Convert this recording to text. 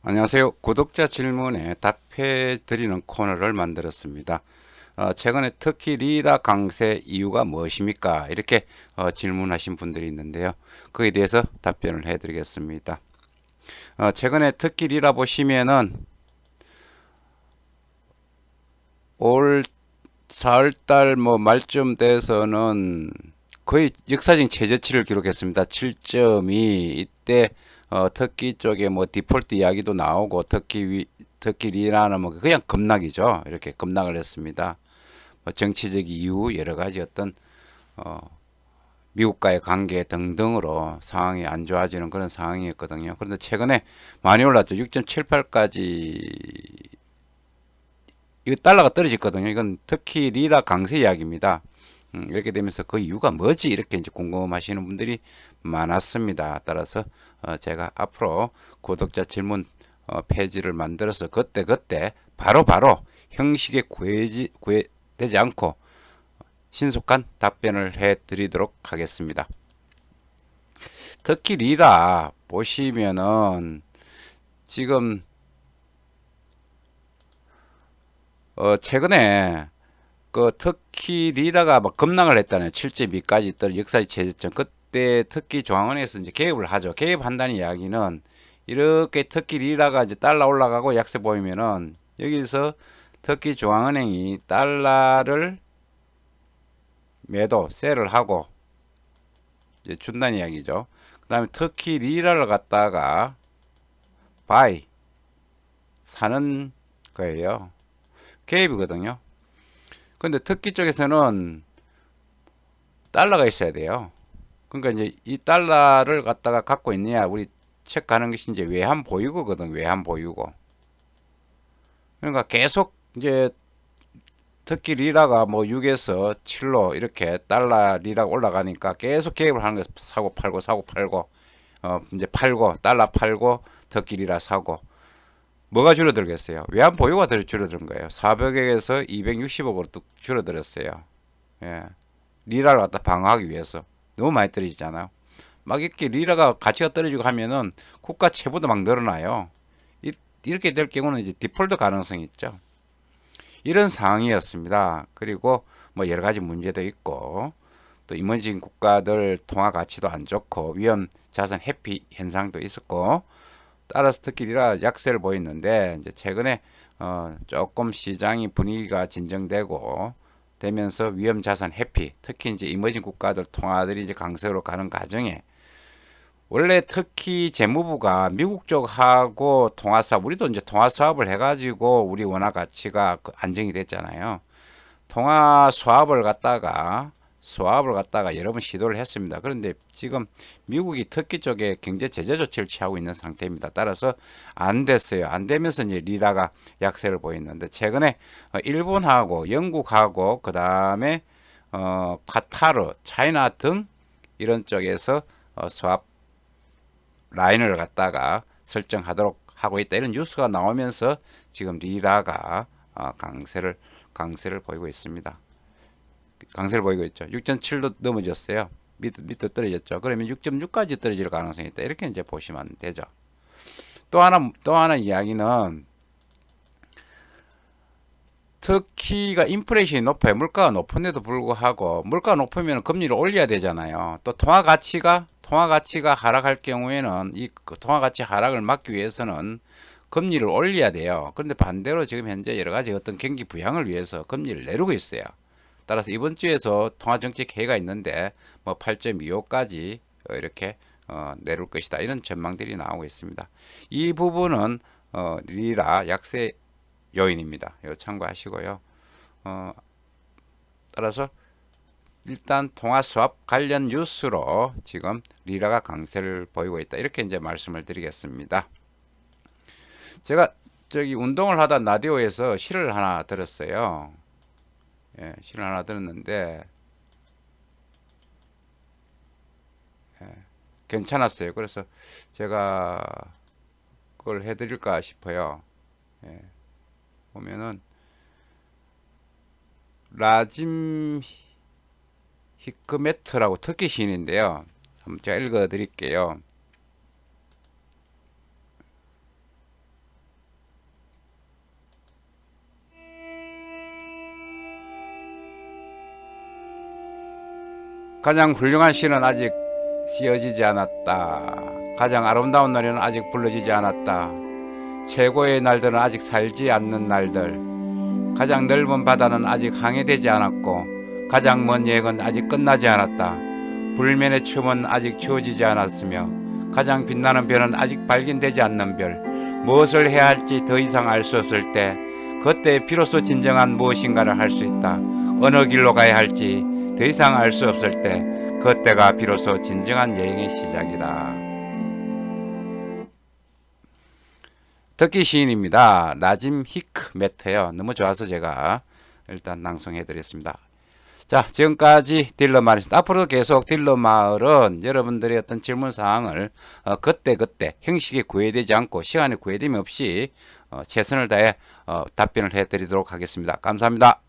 안녕하세요. 구독자 질문에 답해 드리는 코너를 만들었습니다. 최근에 특히 리다 강세 이유가 무엇입니까? 이렇게 질문하신 분들이 있는데요. 그에 대해서 답변을 해 드리겠습니다. 최근에 특히 리라 보시면은 올 4월달 뭐 말쯤 돼서는 거의 역사적인 최저치를 기록했습니다. 7.2 이때 터키 쪽에 뭐 디폴트 이야기도 나오고 터키 리라는 뭐 그냥 급락이죠. 이렇게 급락을 했습니다. 뭐 정치적 이유 여러 가지 어떤 어, 미국과의 관계 등등으로 상황이 안 좋아지는 그런 상황이었거든요. 그런데 최근에 많이 올랐죠. 6.78까지 이 달러가 떨어졌거든요. 이건 특히 리라 강세 이야기입니다. 이렇게 되면서 그 이유가 뭐지? 이렇게 이제 궁금하시는 분들이 많았습니다. 따라서 제가 앞으로 구독자 질문 페이지를 만들어서 그때 바로 형식에 구애되지 않고 신속한 답변을 해 드리도록 하겠습니다. 특히 리라 보시면은 지금 최근에 그 특히 리다가 막 급락을 했다는 7.2까지 있던 역사의 최저점 그때 특히 중앙은행에서 이제 개입을 하죠. 개입한다는 이야기는 이렇게 특히 리다가 이제 달러 올라가고 약세 보이면은 여기서 특히 중앙은행이 달러를 매도 셀을 하고 이제 준다는 이야기죠. 그다음에 특히 리라를 갖다가 바이 사는 거예요. 개입이거든요. 근데 특히 쪽에서는 달러가 있어야 돼요. 그러니까 이제 이 달러를 갖다가 갖고 있느냐 우리 체크하는 것이 이제 외환 보유고거든. 외환 보유고. 그러니까 계속 이제 특히 리라가 뭐 6에서 7로 이렇게 달러 리라가 올라가니까 계속 개입을 하는 거예요. 사고 팔고 이제 팔고 달러 팔고 특히 리라 사고 뭐가 줄어들겠어요? 외환 보유가 더 줄어든 거예요. 400억에서 260억으로 뚝 줄어들었어요. 예. 리라를 갖다 방어하기 위해서 너무 많이 떨어지잖아요. 막 이렇게 리라가 가치가 떨어지고 하면은 국가 채무도 막 늘어나요. 이렇게 될 경우는 이제 디폴트 가능성이 있죠. 이런 상황이었습니다. 그리고 뭐 여러 가지 문제도 있고 또 이머징 국가들 통화 가치도 안 좋고 위험 자산 회피 현상도 있었고 따라서 특히 리라 약세를 보였는데 이제 최근에 조금 시장이 분위기가 진정되고 되면서 위험 자산 회피 특히 이제 이머징 국가들 통화들이 이제 강세로 가는 과정에 원래 특히 재무부가 미국 쪽하고 통화 사업, 우리도 이제 통화 사업을 해가지고 우리 원화 가치가 안정이 됐잖아요. 통화 수합을 갖다가 여러 번 시도를 했습니다. 그런데 지금 미국이 터키 쪽에 경제 제재 조치를 취하고 있는 상태입니다. 따라서 안 됐어요. 안 되면서 이제 리라가 약세를 보였는데 최근에 일본하고 영국하고 그 다음에 카타르, 차이나 등 이런 쪽에서 수합 라인을 갖다가 설정하도록 하고 있다. 이런 뉴스가 나오면서 지금 리라가 강세를 보이고 있습니다. 강세를 보이고 있죠. 6.7도 넘어졌어요. 밑으로 떨어졌죠. 그러면 6.6까지 떨어질 가능성이 있다. 이렇게 이제 보시면 되죠. 또 하나 이야기는 터키가 인플레이션이 높아요. 물가가 높은데도 불구하고 물가가 높으면 금리를 올려야 되잖아요. 또 통화 가치가 하락할 경우에는 이 통화 가치 하락을 막기 위해서는 금리를 올려야 돼요. 그런데 반대로 지금 현재 여러 가지 어떤 경기 부양을 위해서 금리를 내리고 있어요. 따라서 이번 주에서 통화정책 회의가 있는데 뭐 8.25까지 이렇게 내릴 것이다. 이런 전망들이 나오고 있습니다. 이 부분은 리라 약세 요인입니다. 이거 참고하시고요. 어, 따라서 일단 통화 수합 관련 뉴스로 지금 리라가 강세를 보이고 있다. 이렇게 이제 말씀을 드리겠습니다. 제가 저기 운동을 하다 라디오에서 시를 하나 들었어요. 예, 시를 하나 들었는데 괜찮았어요. 그래서 제가 그걸 해드릴까 싶어요. 예, 보면은 라짐 히크메트라고 터키 시인인데요. 한번 제가 읽어드릴게요. 가장 훌륭한 시는 아직 쓰여지지 않았다. 가장 아름다운 노래는 아직 불러지지 않았다. 최고의 날들은 아직 살지 않는 날들. 가장 넓은 바다는 아직 항해되지 않았고 가장 먼 여행은 아직 끝나지 않았다. 불면의 춤은 아직 추어지지 않았으며 가장 빛나는 별은 아직 발견되지 않는 별. 무엇을 해야 할지 더 이상 알 수 없을 때 그때 비로소 진정한 무엇인가를 할 수 있다. 어느 길로 가야 할지 더 이상 알 수 없을 때 그때가 비로소 진정한 여행의 시작이다. 터키 시인입니다. 나짐 히크메트요. 너무 좋아서 제가 일단 낭송해 드렸습니다. 자, 지금까지 딜러 마을입니다. 앞으로 계속 딜러 마을은 여러분들의 어떤 질문 사항을 그때 형식에 구애되지 않고 시간에 구애됨이 없이 최선을 다해 답변을 해 드리도록 하겠습니다. 감사합니다.